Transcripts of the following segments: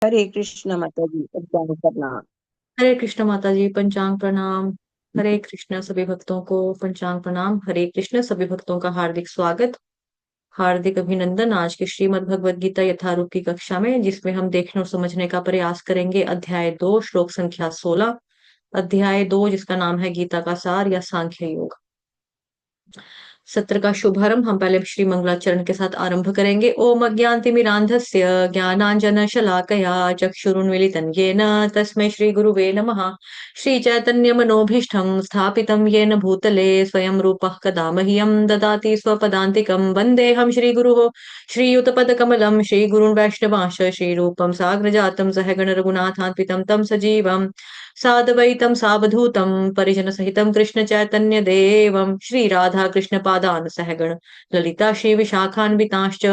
हरे कृष्ण माता जी, पंचांग प्रणाम। हरे कृष्ण माता जी, पंचांग प्रणाम। हरे कृष्ण सभी भक्तों को पंचांग प्रणाम। हरे कृष्ण सभी भक्तों का हार्दिक स्वागत, हार्दिक अभिनंदन आज की श्रीमद् भगवद गीता यथारूप की कक्षा में, जिसमें हम देखने और समझने का प्रयास करेंगे अध्याय 2 श्लोक संख्या 16। अध्याय 2 जिसका नाम है गीता का सार या सांख्य योग। सत्र का शुभारंभ हम पहले श्री मंगलाचरण के साथ आरंभ करेंगे। ओम अज्ञानतिमिरान्धस्य ज्ञानांजन शलाकया चक्षुरुन्मीलितं येन तस्मै श्री गुरुवे नमः। श्री चैतन्य मनोभीष्टं स्थापितं येन भूतले स्वयं रूपः कदा मह्यं ददाति स्वपदान्तिकं। वन्देऽहं श्री गुरुः श्रीयुतपदकमलं श्री गुरुन् वैष्णवांश श्री रूपं साग्रजातं सहगण रघुनाथान्वितं तं सजीवम् साद्वैतं सावधूतं परिजनसहितं कृष्ण चैतन्य देवं श्री राधा कृष्ण पादान् सहगण ललिता श्री विशाखान्वितांश्च।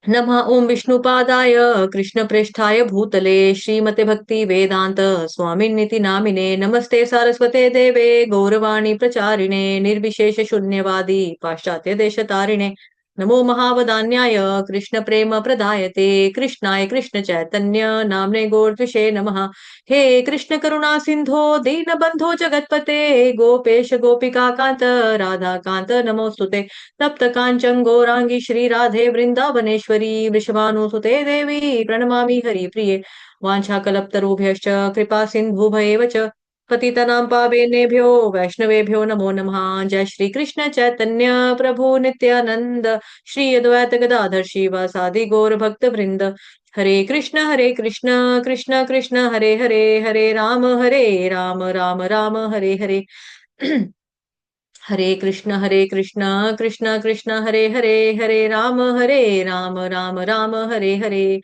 नमः ओम विष्णुपादाय कृष्णप्रेष्ठाय भूतले श्रीमते भक्ति वेदांत स्वामिन्निति नामिने। नमस्ते सारस्वते देवे गौरवाणी प्रचारिणे निर्विशेष शून्यवादी पाश्चात्य देशतारिणे। नमो महावदान्याय कृष्ण प्रेम प्रदायते कृष्णाय कृष्ण चैतन्य नामने गौरद्विषे नमः। हे कृष्ण करुणा सिंधो दीनबंधो जगतपते गोपेश गोपिका कांत राधा कांत नमोस्तुते। तप्त कांचन गौरांगी श्री राधे वृंदावनेश्वरी वृषभानुसुते देवी प्रणमामि हरिप्रिये। वाञ्छाकल्पतरुभ्यश्च कृपा सिन्धुभ्येव च पतितनां पावनेभ्यो वैष्णवेभ्यो नमो नमः। जय श्री कृष्ण चैतन्य प्रभु नित्यानंद श्री अद्वैत गदाधर शिवासादि गौर भक्त वृंद। हरे कृष्ण कृष्ण कृष्ण हरे हरे हरे राम राम राम हरे हरे। हरे कृष्ण कृष्ण कृष्ण हरे राम राम राम हरे हरे।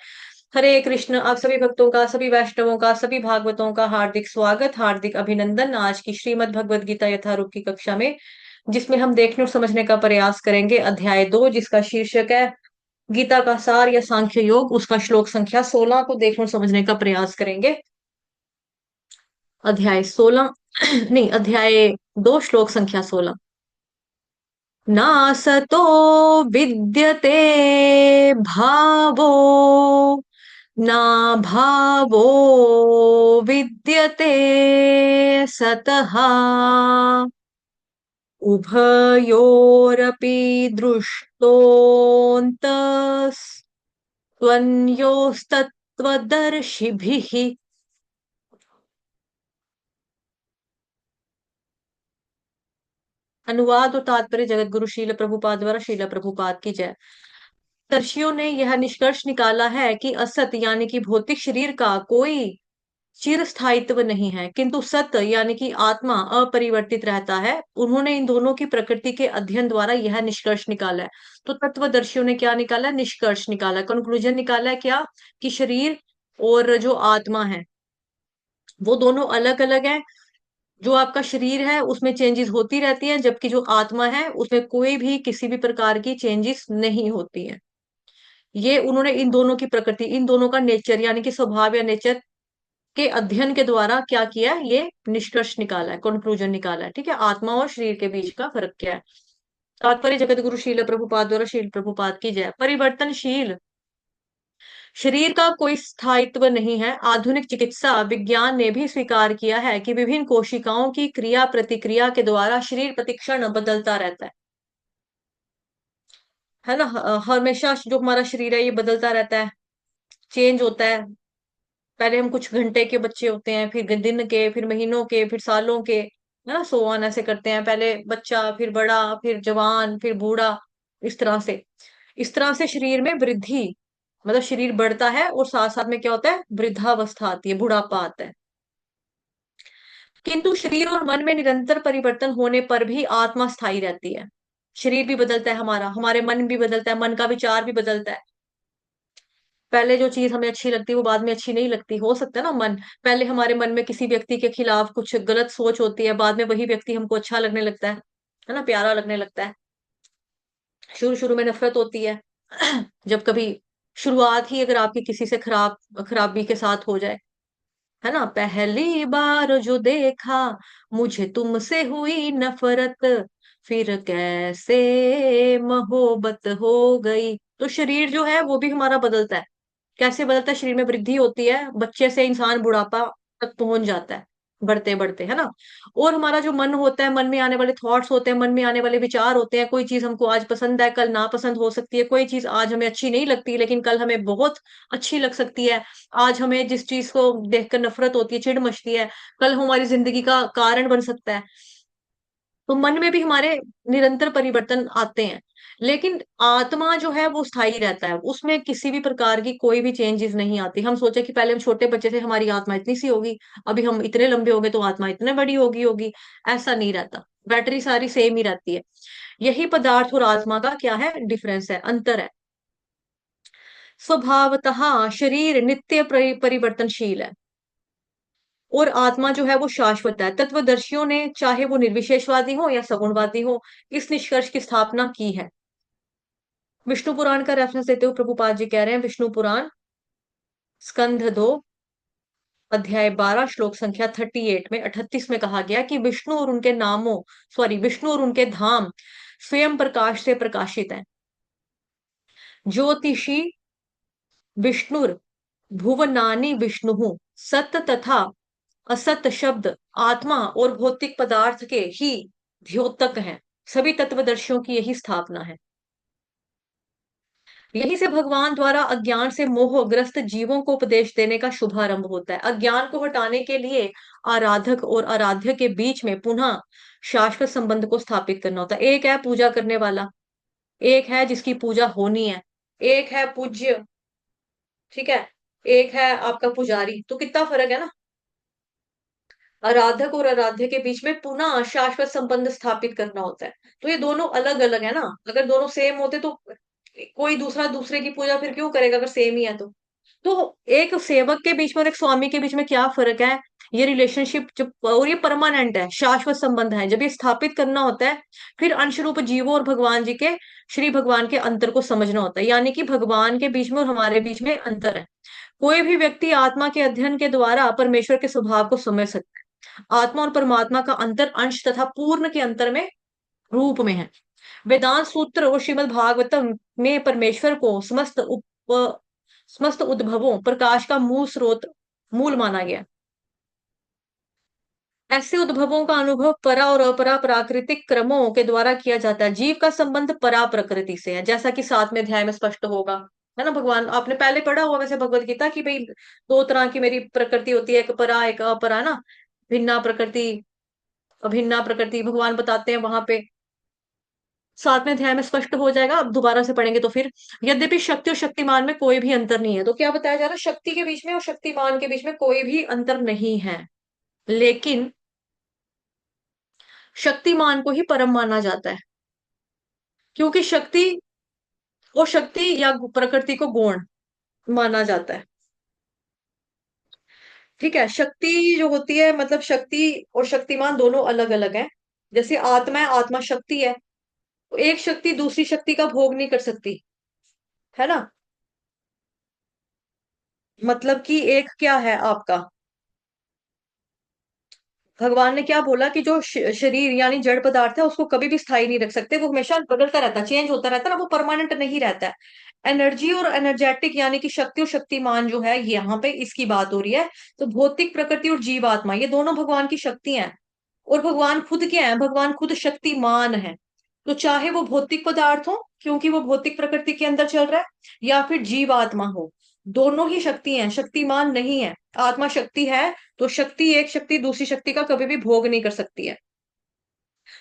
हरे कृष्ण। आप सभी भक्तों का, सभी वैष्णवों का, सभी भागवतों का हार्दिक स्वागत, हार्दिक अभिनंदन आज की श्रीमद् भगवद गीता यथारूप की कक्षा में, जिसमें हम देखने और समझने का प्रयास करेंगे अध्याय 2 जिसका शीर्षक है गीता का सार या सांख्य योग। उसका श्लोक संख्या 16 को देखने और समझने का प्रयास करेंगे। अध्याय 16 नहीं, अध्याय 2 श्लोक संख्या 16। नासतो विद्यते भावो ना भावो विद्यते सतः उभयोरपि दृष्टोऽन्तस् त्वन्योस्तत्त्वदर्शिभिः। अनुवाद और तात्पर्य जगत गुरु शील प्रभुपाद द्वारा। शील प्रभुपाद की जय। दर्शियों ने यह निष्कर्ष निकाला है कि असत यानी कि भौतिक शरीर का कोई चिर स्थायित्व नहीं है, किंतु सत्य यानी कि आत्मा अपरिवर्तित रहता है। उन्होंने इन दोनों की प्रकृति के अध्ययन द्वारा यह निष्कर्ष निकाला है। तो तत्वदर्शियों ने क्या निकाला? निष्कर्ष निकाला, कंक्लूजन निकाला है क्या? कि शरीर और जो आत्मा है वो दोनों अलग अलग है। जो आपका शरीर है उसमें चेंजेस होती रहती है, जबकि जो आत्मा है उसमें कोई भी किसी भी प्रकार की चेंजेस नहीं होती है। ये उन्होंने इन दोनों की प्रकृति, इन दोनों का नेचर यानी कि स्वभाव या नेचर के अध्ययन के द्वारा क्या किया है? ये निष्कर्ष निकाला है, कंक्लूजन निकाला है। ठीक है, आत्मा और शरीर के बीच का फर्क क्या है। तात्पर्य जगत गुरु शील प्रभुपाद द्वारा। शील प्रभुपाद की जय। परिवर्तनशील शरीर का कोई स्थायित्व नहीं है। आधुनिक चिकित्सा विज्ञान ने भी स्वीकार किया है कि विभिन्न कोशिकाओं की क्रिया प्रतिक्रिया के द्वारा शरीर प्रतिक्षण बदलता रहता है ना। हमेशा जो हमारा शरीर है ये बदलता रहता है, चेंज होता है। पहले हम कुछ घंटे के बच्चे होते हैं, फिर दिन के, फिर महीनों के, फिर सालों के, है ना, सो ऑन ऐसे करते हैं। पहले बच्चा, फिर बड़ा, फिर जवान, फिर बूढ़ा, इस तरह से। इस तरह से शरीर में वृद्धि, मतलब शरीर बढ़ता है और साथ साथ में क्या होता है? वृद्धावस्था आती है, बुढ़ापा आता है। किंतु शरीर और मन में निरंतर परिवर्तन होने पर भी आत्मा स्थायी रहती है। शरीर भी बदलता है हमारा, हमारे मन भी बदलता है, मन का विचार भी बदलता है। पहले जो चीज हमें अच्छी लगती है वो बाद में अच्छी नहीं लगती। हो सकता है ना, मन पहले हमारे मन में किसी व्यक्ति के खिलाफ कुछ गलत सोच होती है, बाद में वही व्यक्ति हमको अच्छा लगने लगता है ना, प्यारा लगने लगता है। शुरू शुरू में नफरत होती है जब कभी शुरुआत ही अगर आपकी किसी से खराबी के साथ हो जाए, है ना। पहली बार जो देखा मुझे तुमसे हुई नफरत, फिर कैसे मोहब्बत हो गई। तो शरीर जो है वो भी हमारा बदलता है। कैसे बदलता है? शरीर में वृद्धि होती है, बच्चे से इंसान बुढ़ापा तक पहुंच जाता है बढ़ते बढ़ते, है ना। और हमारा जो मन होता है, मन में आने वाले थॉट्स होते हैं, मन में आने वाले विचार होते हैं, कोई चीज हमको आज पसंद है, कल ना पसंद हो सकती है, कोई चीज आज हमें अच्छी नहीं लगती लेकिन कल हमें बहुत अच्छी लग सकती है। आज हमें जिस चीज को देखकर नफरत होती है, चिढ़ मचती है, कल हमारी जिंदगी का कारण बन सकता है। तो मन में भी हमारे निरंतर परिवर्तन आते हैं, लेकिन आत्मा जो है वो स्थायी रहता है, उसमें किसी भी प्रकार की कोई भी चेंजेस नहीं आती। हम सोचे कि पहले हम छोटे बच्चे थे, हमारी आत्मा इतनी सी होगी, अभी हम इतने लंबे हो गए तो आत्मा इतने बड़ी होगी होगी। ऐसा नहीं रहता, बैटरी सारी सेम ही रहती है। यही पदार्थ और आत्मा का क्या है, डिफरेंस है, अंतर है। स्वभावतः शरीर नित्य परिवर्तनशील है और आत्मा जो है वो शाश्वत है। तत्वदर्शियों ने, चाहे वो निर्विशेषवादी हो या सगुणवादी हो, इस निष्कर्ष की स्थापना की है। विष्णु पुराण का रेफरेंस देते हुए प्रभुपाद जी कह रहे हैं, विष्णु पुराण स्कंध 2 अध्याय 12 श्लोक संख्या 38 में 38 में कहा गया कि विष्णु और उनके नामों, सॉरी, विष्णु और उनके धाम स्वयं प्रकाश से प्रकाशित हैं। ज्योतिषी विष्णुर भुवनानि विष्णु, सत्य तथा असत शब्द आत्मा और भौतिक पदार्थ के ही द्योतक हैं। सभी तत्वदर्शियों की यही स्थापना है। यहीं से भगवान द्वारा अज्ञान से मोहग्रस्त जीवों को उपदेश देने का शुभारंभ होता है। अज्ञान को हटाने के लिए आराधक और आराध्य के बीच में पुनः शाश्वत संबंध को स्थापित करना होता है। एक है पूजा करने वाला, एक है जिसकी पूजा होनी है, एक है पूज्य, ठीक है, एक है आपका पुजारी। तो कितना फर्क है ना। आराधक और आराध्य के बीच में पुनः शाश्वत संबंध स्थापित करना होता है। तो ये दोनों अलग अलग है ना। अगर दोनों सेम होते तो कोई दूसरा दूसरे की पूजा फिर क्यों करेगा, अगर सेम ही है तो एक सेवक के बीच में और एक स्वामी के बीच में क्या फर्क है? ये रिलेशनशिप जब, और ये परमानेंट है, शाश्वत संबंध है, जब ये स्थापित करना होता है, फिर अंश रूप जीवों और भगवान जी के, श्री भगवान के अंतर को समझना होता है। यानी कि भगवान के बीच में और हमारे बीच में अंतर है। कोई भी व्यक्ति आत्मा के अध्ययन के द्वारा परमेश्वर के स्वभाव को समझ सकता है। आत्मा और परमात्मा का अंतर अंश तथा पूर्ण के अंतर में, रूप में है। वेदांत सूत्र और श्रीमद् भागवतम में परमेश्वर को समस्त उद्भवों, प्रकाश का मूल स्रोत, मूल माना गया। ऐसे उद्भवों का अनुभव परा और अपरा प्राकृतिक क्रमों के द्वारा किया जाता है। जीव का संबंध परा प्रकृति से है, जैसा कि 7वें अध्याय में स्पष्ट होगा, है ना। भगवान, आपने पहले पढ़ा होगा वैसे भगवत गीता की, भाई दो तरह की मेरी प्रकृति होती है, एक परा एक अपरा ना, भिन्ना प्रकृति अभिन्ना प्रकृति, भगवान बताते हैं वहां पे। 7वें अध्याय में स्पष्ट हो जाएगा, अब दोबारा से पढ़ेंगे तो फिर। यद्यपि शक्ति और शक्तिमान में कोई भी अंतर नहीं है। तो क्या बताया जा रहा है? शक्ति के बीच में और शक्तिमान के बीच में कोई भी अंतर नहीं है, लेकिन शक्तिमान को ही परम माना जाता है, क्योंकि शक्ति और शक्ति या प्रकृति को गौण माना जाता है। ठीक है, शक्ति जो होती है, मतलब शक्ति और शक्तिमान दोनों अलग अलग हैं। जैसे आत्मा है, आत्मा शक्ति है, तो एक शक्ति दूसरी शक्ति का भोग नहीं कर सकती, है ना। मतलब कि एक क्या है आपका, भगवान ने क्या बोला कि जो शरीर यानी जड़ पदार्थ है उसको कभी भी स्थायी नहीं रख सकते, वो हमेशा बदलता रहता है, चेंज होता रहता है ना, वो परमानेंट नहीं रहता है। एनर्जी और एनर्जेटिक यानी कि शक्ति और शक्तिमान जो है, यहाँ पे इसकी बात हो रही है। तो भौतिक प्रकृति और जीवात्मा, ये दोनों भगवान की शक्ति हैं। और भगवान खुद क्या है? भगवान खुद शक्तिमान है। तो चाहे वो भौतिक पदार्थ हो, क्योंकि वो भौतिक प्रकृति के अंदर चल रहा है, या फिर जीवात्मा हो, दोनों ही शक्ति हैं, शक्तिमान नहीं है। आत्मा शक्ति है, तो शक्ति, एक शक्ति दूसरी शक्ति का कभी भी भोग नहीं कर सकती है।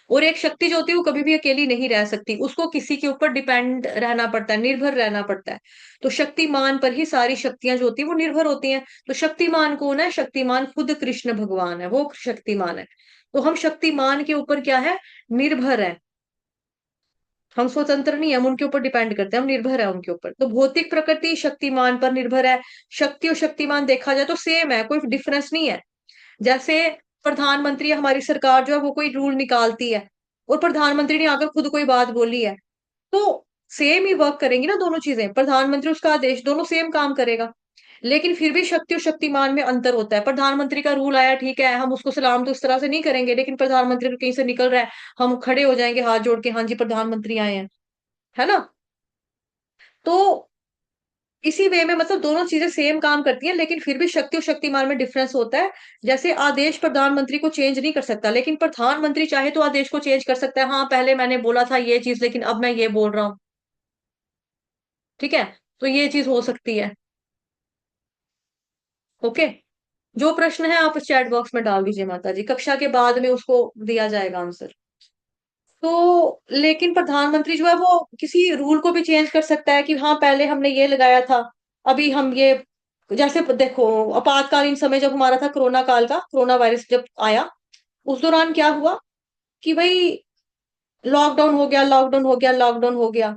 और एक शक्ति जो होती है वो कभी भी अकेली नहीं रह सकती, उसको किसी के ऊपर डिपेंड रहना पड़ता है, निर्भर रहना पड़ता है। तो शक्तिमान पर ही सारी शक्तियां जो होती है वो निर्भर होती हैं। तो शक्तिमान कौन है? शक्तिमान खुद कृष्ण भगवान है, वो शक्तिमान है। तो हम शक्तिमान के ऊपर क्या है? निर्भर है। हम स्वतंत्र नहीं है, हम उनके ऊपर डिपेंड करते हैं, हम निर्भर है उनके ऊपर। तो भौतिक प्रकृति शक्तिमान पर निर्भर है। शक्ति और शक्तिमान देखा जाए तो सेम है, कोई डिफरेंस नहीं है। जैसे प्रधानमंत्री, हमारी सरकार जो है वो कोई रूल निकालती है, और प्रधानमंत्री ने आकर खुद कोई बात बोली है, तो सेम ही वर्क करेंगी ना दोनों चीजें। प्रधानमंत्री, उसका आदेश, दोनों सेम काम करेगा। लेकिन फिर भी शक्ति और शक्तिमान में अंतर होता है। प्रधानमंत्री का रूल आया, ठीक है, हम उसको सलाम तो इस तरह से नहीं करेंगे, लेकिन प्रधानमंत्री कहीं से निकल रहा है, हम खड़े हो जाएंगे हाथ जोड़ के, हाँ जी प्रधानमंत्री आए हैं, है ना। तो इसी वे में मतलब दोनों चीजें सेम काम करती हैं, लेकिन फिर भी शक्ति और शक्तिमान में डिफरेंस होता है। जैसे आदेश प्रधानमंत्री को चेंज नहीं कर सकता, लेकिन प्रधानमंत्री चाहे तो आदेश को चेंज कर सकता है। हाँ, पहले मैंने बोला था ये चीज, लेकिन अब मैं ये बोल रहा हूँ। ठीक है, तो ये चीज हो सकती है। ओके। जो प्रश्न है आप चैट बॉक्स में डाल दीजिए माता जी, कक्षा के बाद में उसको दिया जाएगा आंसर। तो लेकिन प्रधानमंत्री जो है वो किसी रूल को भी चेंज कर सकता है कि हाँ पहले हमने ये लगाया था, अभी हम ये, जैसे देखो आपातकालीन समय जब हमारा था, कोरोना काल का, कोरोना वायरस जब आया, उस दौरान क्या हुआ कि भाई लॉकडाउन हो गया, लॉकडाउन हो गया, लॉकडाउन हो गया।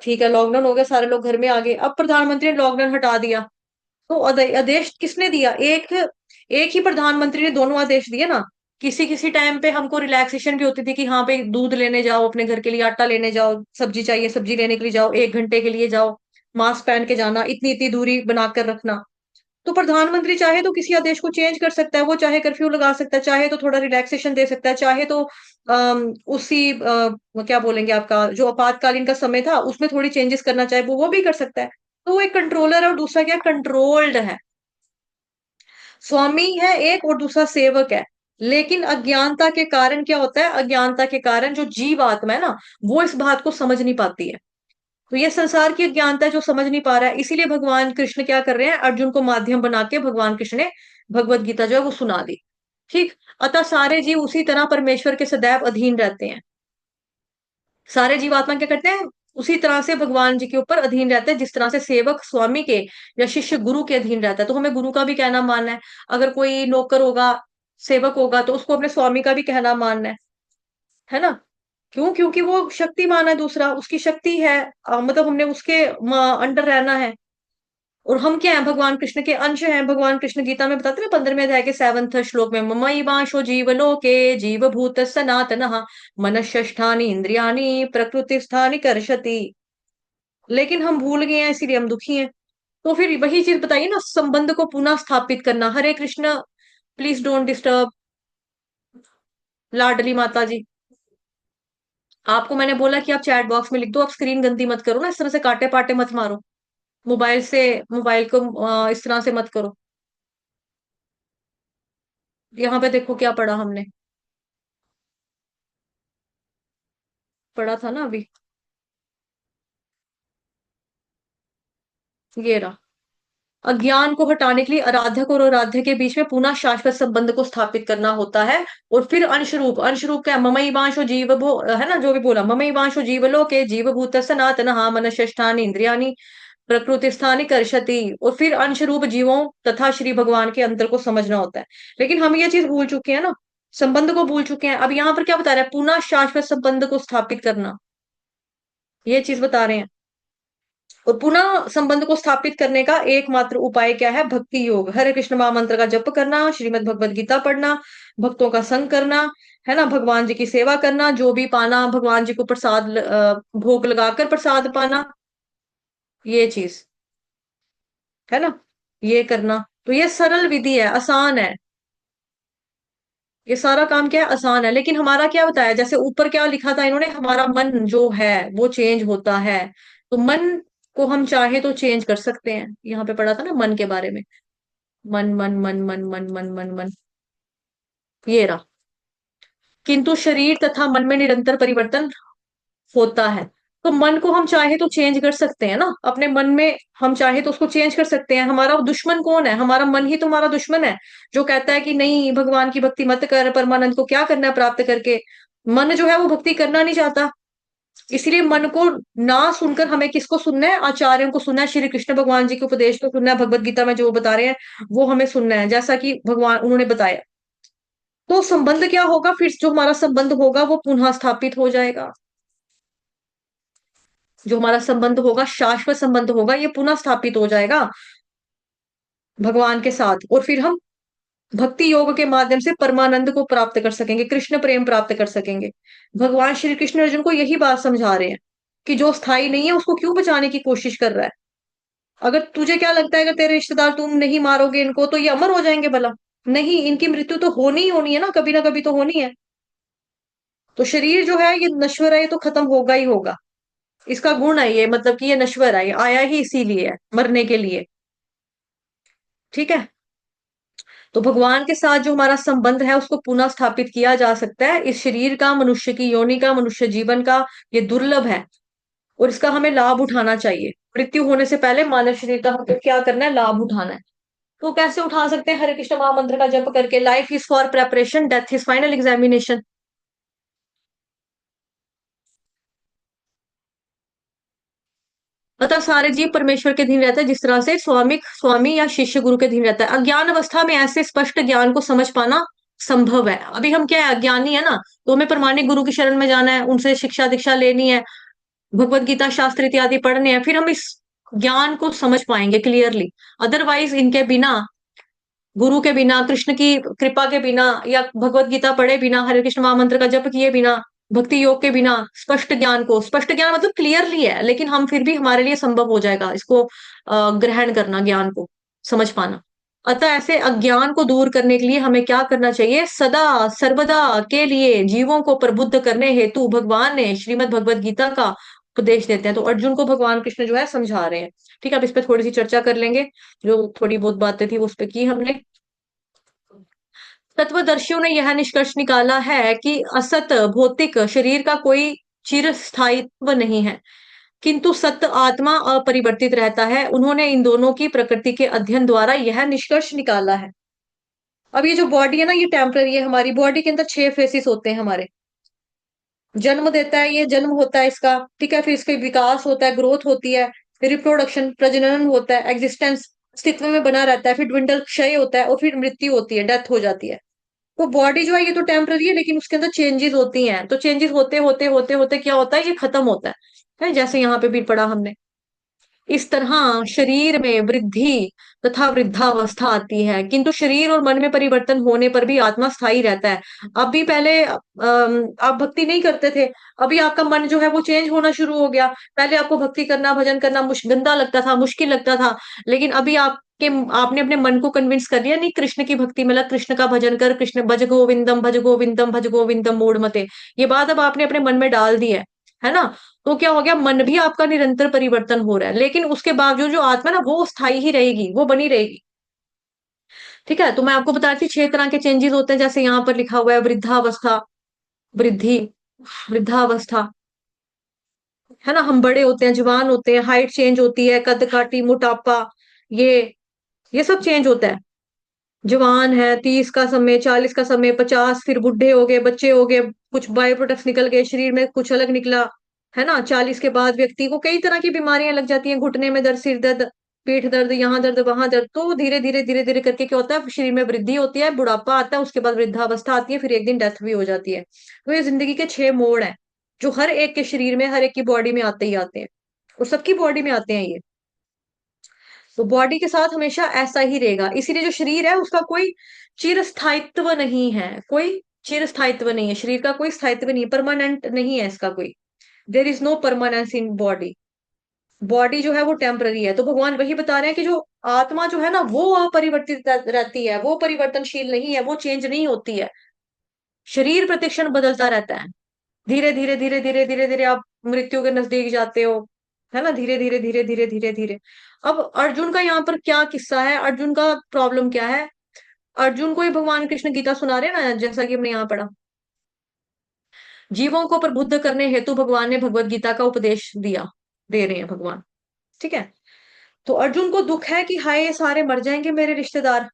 ठीक है, लॉकडाउन हो गया, सारे लोग घर में आ गए। अब प्रधानमंत्री ने लॉकडाउन हटा दिया, तो आदेश किसने दिया? एक एक ही प्रधानमंत्री ने दोनों आदेश दिए ना। किसी किसी टाइम पे हमको रिलैक्सेशन भी होती थी कि हाँ भाई दूध लेने जाओ, अपने घर के लिए आटा लेने जाओ, सब्जी चाहिए सब्जी लेने के लिए जाओ, 1 घंटे के लिए जाओ, मास्क पहन के जाना, इतनी इतनी दूरी बनाकर रखना। तो प्रधानमंत्री चाहे तो किसी आदेश को चेंज कर सकता है, वो चाहे कर्फ्यू लगा सकता है, चाहे तो थोड़ा रिलैक्सेशन दे सकता है, चाहे तो उसी क्या बोलेंगे, आपका जो आपातकालीन का समय था उसमें थोड़ी चेंजेस करना चाहे वो भी कर सकता है। तो वो एक कंट्रोलर है, और दूसरा क्या, कंट्रोल्ड है। स्वामी है एक और दूसरा सेवक है। लेकिन अज्ञानता के कारण क्या होता है, अज्ञानता के कारण जो जीव आत्मा है ना, वो इस बात को समझ नहीं पाती है। तो ये संसार की अज्ञानता है जो समझ नहीं पा रहा है, इसीलिए भगवान कृष्ण क्या कर रहे हैं, अर्जुन को माध्यम बना के भगवान कृष्ण ने भगवत गीता जो है वो सुना दी। ठीक। अतः सारे जीव उसी तरह परमेश्वर के सदैव अधीन रहते हैं। सारे जीवात्मा क्या करते हैं, उसी तरह से भगवान जी के ऊपर अधीन रहते हैं, जिस तरह से सेवक स्वामी के या शिष्य गुरु के अधीन रहता है। तो हमें गुरु का भी कहना मानना है। अगर कोई नौकर होगा, सेवक होगा, तो उसको अपने स्वामी का भी कहना मानना है ना? क्यों? क्योंकि वो शक्तिमान है, दूसरा उसकी शक्ति है, मतलब हमने उसके अंडर रहना है। और हम क्या है, भगवान कृष्ण के अंश हैं। भगवान कृष्ण गीता में बताते हैं 15वें अध्याय के 7वें श्लोक में, ममैवांशो जीवलोके जीवभूत सनातन मनःष्ठानि इंद्रियाणि प्रकृतिस्थानि कर्षति। लेकिन हम भूल गए हैं, इसीलिए हम दुखी हैं। तो फिर वही चीज बताइए ना, संबंध को पुनः स्थापित करना। हरे कृष्ण। प्लीज डोंट डिस्टर्ब लाडली माता जी। आपको मैंने बोला कि आप चैट बॉक्स में लिख दो, आप स्क्रीन गंदी मत करो ना, इस तरह से काटे पाटे मत मारो। मोबाइल से, मोबाइल को इस तरह से मत करो। यहाँ पे देखो क्या पढ़ा हमने, पढ़ा था ना अभी, ये रहा। अज्ञान को हटाने के लिए आराधक और आराध्य के बीच में पुनः शाश्वत संबंध को स्थापित करना होता है। और फिर अंशरूप, अंशरूप क्या, ममई वांशो जीव भो, है ना, जो भी बोला, ममई वांशो जीवलो के जीव भूत सनातन मनष्ठानी इंद्रियानी प्रकृति स्थानी कर्षति। और फिर अंश रूप जीवों तथा श्री भगवान के अंतर को समझना होता है। लेकिन हम ये चीज भूल चुके हैं ना, संबंध को भूल चुके हैं। अब यहाँ पर क्या बता रहा है, पुनः शाश्वत संबंध को स्थापित करना, ये चीज बता रहे हैं। और पुनः संबंध को स्थापित करने का एकमात्र उपाय क्या है, भक्ति योग, हरे कृष्ण महामंत्र का जप करना, श्रीमद् भगवत गीता पढ़ना, भक्तों का संग करना, है ना, भगवान जी की सेवा करना, जो भी पाना भगवान जी को प्रसाद भोग लगाकर प्रसाद पाना, ये चीज, है ना, ये करना। तो ये सरल विधि है, आसान है। ये सारा काम क्या है, आसान है। लेकिन हमारा क्या बताया, जैसे ऊपर क्या लिखा था इन्होंने, हमारा मन जो है वो चेंज होता है। तो मन को हम चाहे तो चेंज कर सकते हैं। यहाँ पे पढ़ा था ना मन के बारे में, मन मन मन मन मन मन मन मन, ये रहा। किंतु शरीर तथा मन में निरंतर परिवर्तन होता है। तो मन को हम चाहे तो चेंज कर सकते हैं ना, अपने मन में हम चाहे तो उसको चेंज कर सकते हैं। हमारा दुश्मन कौन है, हमारा मन ही तो हमारा दुश्मन है, जो कहता है कि नहीं भगवान की भक्ति मत कर, परमानंद को क्या करना है प्राप्त करके। मन जो है वो भक्ति करना नहीं चाहता। इसलिए मन को ना सुनकर हमें किसको सुनना है, आचार्यों को सुनना है, श्री कृष्ण भगवान जी के उपदेश को सुनना है, भगवत गीता में जो बता रहे हैं वो हमें सुनना है, जैसा कि भगवान उन्होंने बताया। तो संबंध क्या होगा फिर, जो हमारा संबंध होगा वो पुनः स्थापित हो जाएगा। जो हमारा संबंध होगा, शाश्वत संबंध होगा, ये पुनः स्थापित हो जाएगा भगवान के साथ। और फिर हम भक्ति योग के माध्यम से परमानंद को प्राप्त कर सकेंगे, कृष्ण प्रेम प्राप्त कर सकेंगे। भगवान श्री कृष्ण अर्जुन को यही बात समझा रहे हैं कि जो स्थायी नहीं है उसको क्यों बचाने की कोशिश कर रहा है। अगर तुझे क्या लगता है, अगर तेरे रिश्तेदार तुम नहीं मारोगे इनको तो ये अमर हो जाएंगे भला? नहीं, इनकी मृत्यु तो होनी ही होनी है ना कभी तो होनी है। तो शरीर जो है ये नश्वर है, ये तो खत्म होगा ही होगा। इसका गुण है ये, मतलब कि ये नश्वर है, ये आया ही इसीलिए है, मरने के लिए। ठीक है। तो भगवान के साथ जो हमारा संबंध है उसको पुनः स्थापित किया जा सकता है। इस शरीर का, मनुष्य की योनि का, मनुष्य जीवन का, ये दुर्लभ है और इसका हमें लाभ उठाना चाहिए। मृत्यु होने से पहले मानव शरीर का हमको क्या करना है? लाभ उठाना है। तो कैसे उठा सकते हैं? हरे कृष्ण महामंत्र का जप करके। Life is for preparation, death is final examination. अतः सारे जीव परमेश्वर के अधीन रहते हैं, जिस तरह से स्वामी स्वामी या शिष्य गुरु के अधीन रहता है। अज्ञान अवस्था में ऐसे स्पष्ट ज्ञान को समझ पाना संभव है। अभी हम क्या है? अज्ञानी है ना, तो हमें प्रमाणिक गुरु की शरण में जाना है, उनसे शिक्षा दीक्षा लेनी है, भगवत गीता शास्त्र इत्यादि पढ़ने हैं, फिर हम इस ज्ञान को समझ पाएंगे क्लियरली। अदरवाइज इनके बिना, गुरु के बिना, कृष्ण की कृपा के बिना, या भगवत गीता पढ़े बिना, हरे कृष्ण महामंत्र का जप किए बिना, भक्ति योग के बिना, स्पष्ट ज्ञान को, स्पष्ट ज्ञान मतलब क्लियरली है, लेकिन हम फिर भी, हमारे लिए संभव हो जाएगा इसको ग्रहण करना, ज्ञान को समझ पाना। अतः ऐसे अज्ञान को दूर करने के लिए हमें क्या करना चाहिए? सदा सर्वदा के लिए जीवों को प्रबुद्ध करने हेतु भगवान ने श्रीमद् भगवत गीता का उपदेश देते हैं। तो अर्जुन को भगवान कृष्ण जो है समझा रहे हैं। ठीक है, अब इस पे थोड़ी सी चर्चा कर लेंगे। जो थोड़ी बहुत बातें थी उस पे की हमने। तत्वदर्शियों ने यह निष्कर्ष निकाला है कि असत भौतिक शरीर का कोई चिरस्थायित्व नहीं है, किंतु सत्य आत्मा अपरिवर्तित रहता है। उन्होंने इन दोनों की प्रकृति के अध्ययन द्वारा यह निष्कर्ष निकाला है। अब ये जो बॉडी है ना, ये टेम्पररी है। हमारी बॉडी के अंदर 6 फेसेस होते हैं हमारे। जन्म देता है, ये जन्म होता है इसका। ठीक है, फिर इसका विकास होता है, ग्रोथ होती है, फिर रिप्रोडक्शन, प्रजनन होता है, एग्जिस्टेंस, अस्तित्व में बना रहता है, फिर ड्विंडल, क्षय होता है, और फिर मृत्यु होती है, डेथ हो जाती है। तो बॉडी जो है ये तो टेम्पररी है, लेकिन उसके अंदर चेंजेस होती हैं। तो चेंजेस होते होते होते होते क्या होता है? ये खत्म होता है, जैसे यहाँ पे भी पढ़ा हमने। इस तरह शरीर में वृद्धि तथा वृद्धावस्था आती है, किंतु शरीर और मन में परिवर्तन होने पर भी आत्मा स्थायी रहता है। अभी पहले आप भक्ति नहीं करते थे, अभी आपका मन जो है वो चेंज होना शुरू हो गया। पहले आपको भक्ति करना, भजन करना गंदा लगता था, मुश्किल लगता था, लेकिन अभी आपके आपने अपने मन को कन्विंस कर लिया, नहीं, कृष्ण की भक्ति में लग, कृष्ण का भजन कर, कृष्ण भज गोविंदम भज गोविंदम भज गोविंदम मूढ़ मते। ये बात अब आपने अपने मन में डाल दी है ना? तो क्या हो गया? मन भी आपका निरंतर परिवर्तन हो रहा है, लेकिन उसके बावजूद जो आत्मा ना, वो स्थायी ही रहेगी, वो बनी रहेगी। ठीक है, तो मैं आपको बता रही थी 6 तरह के चेंजेस होते हैं, जैसे यहाँ पर लिखा हुआ है, वृद्धावस्था, वृद्धि, वृद्धावस्था, है ना? हम बड़े होते हैं, जवान होते हैं, हाइट चेंज होती है, कद काठी, मोटापा, ये ये सब चेंज होता है। जवान है, 30 का समय, 40 का समय, 50, फिर बुढ़े हो गए, बच्चे हो गए, कुछ बायो प्रोडक्ट्स निकल गए शरीर में, कुछ अलग निकला, है ना? 40 के बाद व्यक्ति को कई तरह की बीमारियां लग जाती हैं, घुटने में दर्द, सिर दर्द, पीठ दर्द, यहाँ दर्द, वहां दर्द। तो धीरे धीरे धीरे धीरे करके क्या होता है? शरीर में वृद्धि होती है, बुढ़ापा आता है, उसके बाद वृद्धावस्था आती है, फिर एक दिन डेथ भी हो जाती है। तो ये जिंदगी के 6 मोड़ हैं, जो हर एक के शरीर में, हर एक की बॉडी में आते ही आते हैं, और सबकी बॉडी में आते हैं ये। तो बॉडी के साथ हमेशा ऐसा ही रहेगा। इसीलिए जो शरीर है उसका कोई चिर स्थायित्व नहीं है, कोई चिर स्थायित्व नहीं है, शरीर का कोई स्थायित्व नहीं, परमानेंट नहीं है इसका कोई। There is no permanence in body. Body जो है वो टेम्पररी है। तो भगवान वही बता रहे हैं कि जो आत्मा जो है ना, वो अपरिवर्तित रहती है, वो परिवर्तनशील नहीं है, वो चेंज नहीं होती है। शरीर प्रतिक्षण बदलता रहता है। धीरे धीरे धीरे धीरे धीरे धीरे आप मृत्यु के नजदीक जाते हो, है ना? धीरे धीरे धीरे धीरे धीरे धीरे। अब अर्जुन का यहाँ पर क्या किस्सा है? अर्जुन का प्रॉब्लम क्या है? अर्जुन को ही भगवान कृष्ण गीता सुना रहे हैं ना, जैसा कि हमने यहाँ पढ़ा। जीवों को प्रबुद्ध करने हेतु भगवान ने भगवत गीता का उपदेश दिया, दे रहे हैं भगवान। ठीक है। तो अर्जुन को दुख है कि हाय, ये सारे मर जाएंगे मेरे रिश्तेदार।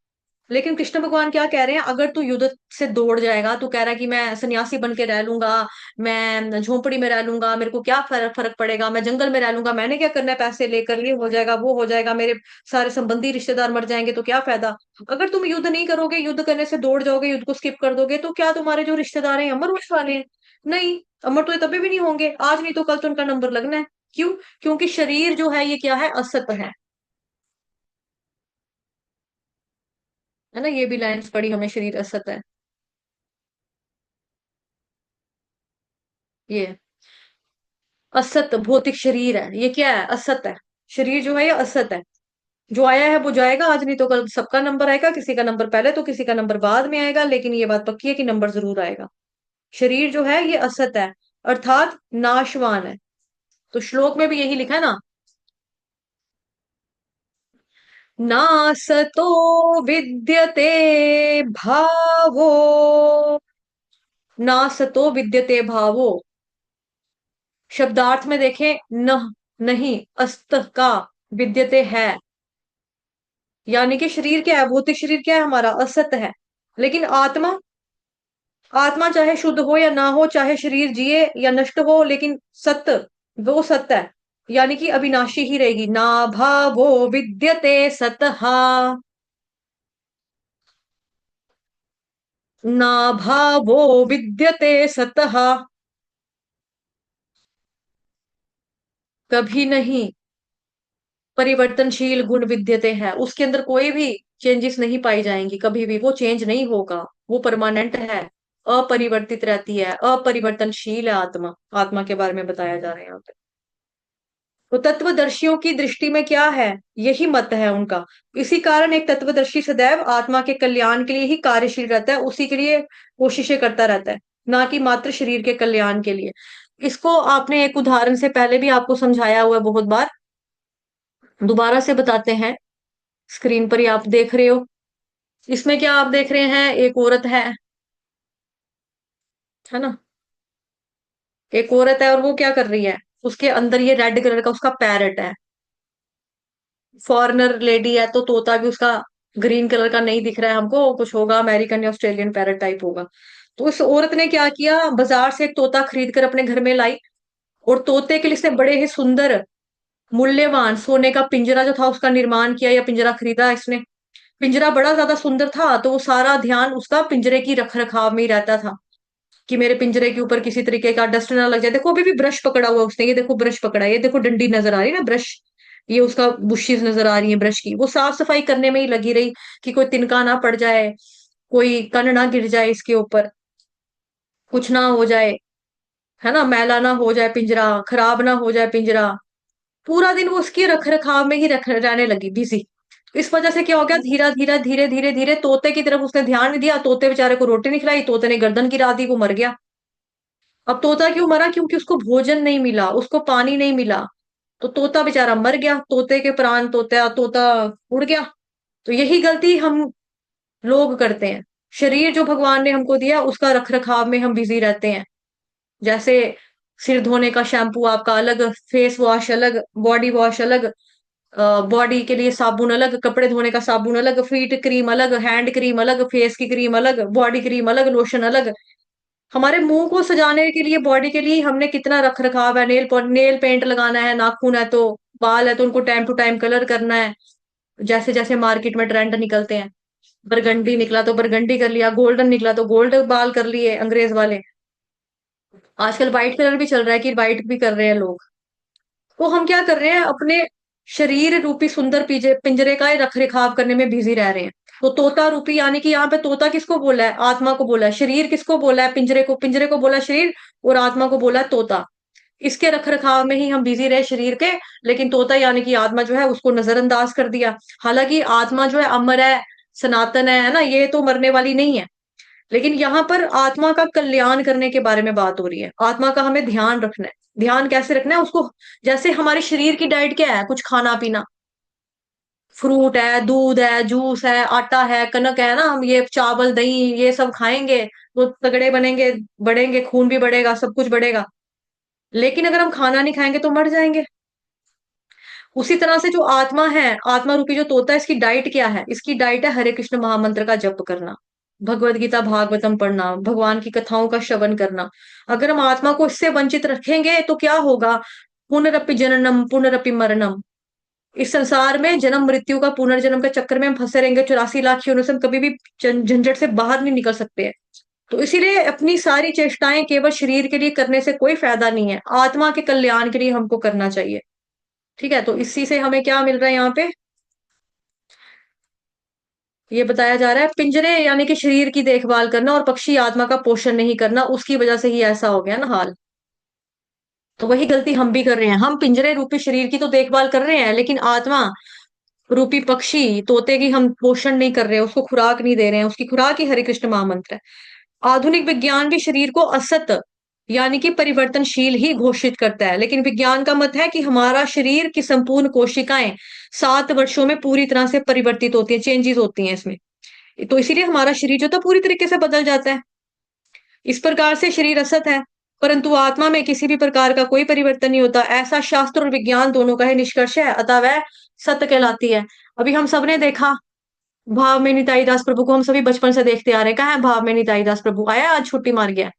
लेकिन कृष्ण भगवान क्या कह रहे हैं? अगर तू युद्ध से दौड़ जाएगा, तू कह रहा है कि मैं सन्यासी बन के रह लूंगा, मैं झोपड़ी में रह लूंगा, मेरे को क्या फर्क फर्क पड़ेगा, मैं जंगल में रह लूंगा, मैंने क्या करना है, पैसे लेकर, ये हो जाएगा, वो हो जाएगा, मेरे सारे संबंधी रिश्तेदार मर जाएंगे, तो क्या फायदा? अगर तुम युद्ध नहीं करोगे, युद्ध करने से दौड़ जाओगे, युद्ध को स्किप कर दोगे, तो क्या तुम्हारे जो रिश्तेदार हैं अमर होने वाले हैं? नहीं, अमर तो ये तभी भी नहीं होंगे, आज नहीं तो कल तो उनका नंबर लगना है। क्यों? क्योंकि शरीर जो है ये क्या है? असत है ना? ये भी लाइन्स पढ़ी हमने, शरीर असत है। ये असत भौतिक शरीर है, ये क्या है? असत है। शरीर जो है ये असत है। जो आया है वो जाएगा, आज नहीं तो कल सबका नंबर आएगा, किसी का नंबर पहले तो किसी का नंबर बाद में आएगा, लेकिन ये बात पक्की है कि नंबर जरूर आएगा। शरीर जो है ये असत है, अर्थात नाशवान है। तो श्लोक में भी यही लिखा है ना, नासतो विद्यते भावो, नासतो विद्यते भावो। शब्दार्थ में देखें, न, नहीं, अस्त का, विद्यते है, यानी कि शरीर क्या है, भौतिक शरीर क्या है हमारा, असत है। लेकिन आत्मा, आत्मा चाहे शुद्ध हो या ना हो, चाहे शरीर जिए या नष्ट हो, लेकिन सत्य, वो सत्य है, यानी कि अविनाशी ही रहेगी। ना भावो विद्यते सतः, ना भावो विद्यते सतः, कभी नहीं परिवर्तनशील गुण विद्यते है, उसके अंदर कोई भी चेंजेस नहीं पाई जाएंगी, कभी भी वो चेंज नहीं होगा, वो परमानेंट है, अपरिवर्तित रहती है, अपरिवर्तनशील है आत्मा। आत्मा के बारे में बताया जा रहा है यहाँ पे। तो तत्वदर्शियों की दृष्टि में क्या है, यही मत है उनका। इसी कारण एक तत्वदर्शी सदैव आत्मा के कल्याण के लिए ही कार्यशील रहता है, उसी के लिए कोशिशें करता रहता है, ना कि मात्र शरीर के कल्याण के लिए। इसको आपने एक उदाहरण से पहले भी आपको समझाया हुआ है बहुत बार, दोबारा से बताते हैं। स्क्रीन पर ही आप देख रहे हो, इसमें क्या आप देख रहे हैं, एक औरत है ना, एक औरत है और वो क्या कर रही है, उसके अंदर ये रेड कलर का उसका पैरट है। फॉरेनर लेडी है तो तोता भी उसका ग्रीन कलर का नहीं दिख रहा है हमको, कुछ होगा अमेरिकन या ऑस्ट्रेलियन पैरट टाइप होगा। तो उस औरत ने क्या किया, बाजार से एक तोता खरीद कर अपने घर में लाई, और तोते के लिए इसने बड़े ही सुंदर मूल्यवान सोने का पिंजरा जो था उसका निर्माण किया, या पिंजरा खरीदा इसने। पिंजरा बड़ा ज्यादा सुंदर था, तो वो सारा ध्यान उसका पिंजरे की रख रखाव में ही रहता था, कि मेरे पिंजरे के ऊपर किसी तरीके का डस्ट ना लग जाए। देखो अभी भी ब्रश पकड़ा हुआ है उसने, ये देखो ब्रश पकड़ा है, ये देखो डंडी नजर आ रही है ना ब्रश, ये उसका बुशीज नजर आ रही है ब्रश की, वो साफ सफाई करने में ही लगी रही, कि कोई तिनका ना पड़ जाए, कोई कण ना गिर जाए इसके ऊपर, कुछ ना हो जाए, है ना, मैला ना हो जाए पिंजरा, खराब ना हो जाए पिंजरा। पूरा दिन वो उसकी रख रखाव में ही रख रहने लगी बिजी। इस वजह से क्या हो गया, धीरे धीरे धीरे धीरे धीरे तोते की तरफ उसने ध्यान नहीं दिया, तोते बेचारे को रोटी नहीं खिलाई, तोते ने गर्दन गिरा दी, वो मर गया। अब तोता क्यों मरा, क्योंकि उसको भोजन नहीं मिला, उसको पानी नहीं मिला, तो तोता बेचारा मर गया, तोते के प्राण, तोता तोता उड़ गया। तो यही गलती हम लोग करते हैं, शरीर जो भगवान ने हमको दिया उसका रख रखाव में हम बिजी रहते हैं। जैसे सिर धोने का शैम्पू आपका अलग, फेस वॉश अलग, बॉडी वॉश अलग, बॉडी के लिए साबुन अलग, कपड़े धोने का साबुन अलग, फीट क्रीम अलग, हैंड क्रीम अलग, फेस की क्रीम अलग, बॉडी क्रीम अलग, लोशन अलग। हमारे मुंह को सजाने के लिए, बॉडी के लिए हमने कितना रख रखाव है, नेल पेंट लगाना है, नाखून है तो, बाल है तो उनको टाइम टू टाइम कलर करना है, जैसे जैसे मार्केट में ट्रेंड निकलते हैं। बरगंडी निकला तो बरगंडी कर लिया, गोल्डन निकला तो गोल्ड बाल कर लिए अंग्रेज वाले। आजकल व्हाइट कलर भी चल रहा है कि व्हाइट भी कर रहे हैं लोग। तो हम क्या कर रहे हैं, अपने शरीर रूपी सुंदर पिंजरे का रख रखाव करने में बिजी रह रहे हैं। तो तोता रूपी, यानी कि यहाँ पे तोता किसको बोला है, आत्मा को बोला है। शरीर किसको बोला है, पिंजरे को, पिंजरे को बोला शरीर, और आत्मा को बोला है तोता। इसके रख रखाव में ही हम बिजी रहे शरीर के, लेकिन तोता यानी कि आत्मा जो है उसको नजरअंदाज कर दिया। हालांकि आत्मा जो है अमर है, सनातन है ना, ये तो मरने वाली नहीं है। लेकिन यहाँ पर आत्मा का कल्याण करने के बारे में बात हो रही है, आत्मा का हमें ध्यान रखना है। ध्यान कैसे रखना है उसको, जैसे हमारे शरीर की डाइट क्या है, कुछ खाना पीना, फ्रूट है, दूध है, जूस है, आटा है, कनक है ना, हम ये चावल दही ये सब खाएंगे तो तगड़े बनेंगे, बढ़ेंगे, खून भी बढ़ेगा, सब कुछ बढ़ेगा। लेकिन अगर हम खाना नहीं खाएंगे तो मर जाएंगे। उसी तरह से जो आत्मा है, आत्मा रूपी जो तोता है, इसकी डाइट क्या है, इसकी डाइट है हरे कृष्ण महामंत्र का जप करना, भगवत गीता भागवतम पढ़ना, भगवान की कथाओं का श्रवण करना। अगर हम आत्मा को इससे वंचित रखेंगे तो क्या होगा, पुनरपि जननम पुनरपि मरणम, इस संसार में जन्म मृत्यु का, पुनर्जन्म के चक्कर में हम फंसे रहेंगे 84 लाख योनियों से, हम कभी भी झंझट से बाहर नहीं निकल सकते हैं। तो इसीलिए अपनी सारी चेष्टाएं केवल शरीर के लिए करने से कोई फायदा नहीं है, आत्मा के कल्याण के लिए हमको करना चाहिए। ठीक है, तो इसी से हमें क्या मिल रहा है यहाँ पे, ये बताया जा रहा है, पिंजरे यानी कि शरीर की देखभाल करना और पक्षी आत्मा का पोषण नहीं करना, उसकी वजह से ही ऐसा हो गया ना हाल। तो वही गलती हम भी कर रहे हैं, हम पिंजरे रूपी शरीर की तो देखभाल कर रहे हैं, लेकिन आत्मा रूपी पक्षी तोते की हम पोषण नहीं कर रहे हैं, उसको खुराक नहीं दे रहे हैं, उसकी खुराक ही हरे कृष्ण महामंत्र है। आधुनिक विज्ञान भी शरीर को असत, यानी कि परिवर्तनशील ही घोषित करता है। लेकिन विज्ञान का मत है कि हमारा शरीर की संपूर्ण कोशिकाएं 7 वर्षों में पूरी तरह से परिवर्तित होती हैं, चेंजेस होती हैं इसमें। तो इसीलिए हमारा शरीर जो था पूरी तरीके से बदल जाता है। इस प्रकार से शरीर असत है, परंतु आत्मा में किसी भी प्रकार का कोई परिवर्तन नहीं होता, ऐसा शास्त्र और विज्ञान दोनों का ही निष्कर्ष है, अतः वह सत्य कहलाती है। अभी हम सबने देखा भाव में निताई दास प्रभु को, हम सभी बचपन से देखते आ रहे हैं। कहाँ है भाव में निताई दास प्रभु? आया आज छुट्टी मार गया?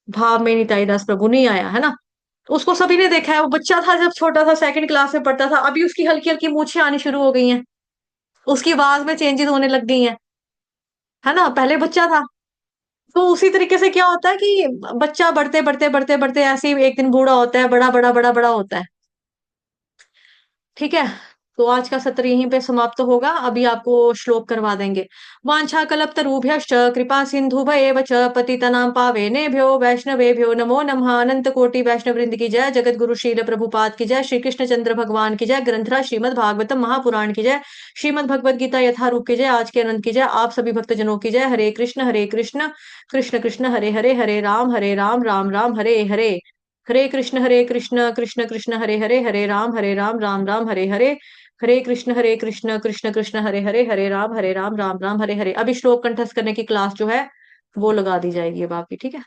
भाव में निताई दास प्रभु नहीं आया है ना। तो उसको सभी ने देखा है, वो बच्चा था जब छोटा था, सेकंड क्लास में पढ़ता था, अभी उसकी हल्की हल्की मूछें आनी शुरू हो गई हैं, उसकी आवाज में चेंजेस होने लग गई हैं, है ना। पहले बच्चा था। तो उसी तरीके से क्या होता है कि बच्चा बढ़ते बढ़ते बढ़ते बढ़ते ऐसे ही एक दिन बूढ़ा होता है, बड़ा बड़ा बड़ा बड़ा होता है। ठीक है। तो आज का सत्र यहीं पे समाप्त होगा। अभी आपको श्लोक करवा देंगे। वांछा कल्पतरुभ्यश्च कृपा सिंधुभयेव च पतितनां पावनेभ्यो वैष्णवेभ्यो नमो नमः। अनंत कोटि वैष्णव वृंद की जय। जगत गुरु शील प्रभुपाद की जय। श्री कृष्ण चंद्र भगवान की जय। ग्रंथराज श्रीमद भागवतम महापुराण की जय। श्रीमद भगवद गीता यथारूप की जय। आज के अनंत की जय। आप सभी भक्तजनों की जय। हरे कृष्ण कृष्ण कृष्ण हरे हरे, हरे राम राम राम हरे हरे। हरे कृष्ण कृष्ण कृष्ण हरे हरे राम राम राम हरे हरे। हरे कृष्ण कृष्ण कृष्ण हरे राम राम राम हरे हरे। अभी श्लोक कंठस्थ करने की क्लास जो है वो लगा दी जाएगी अब आपकी, ठीक है।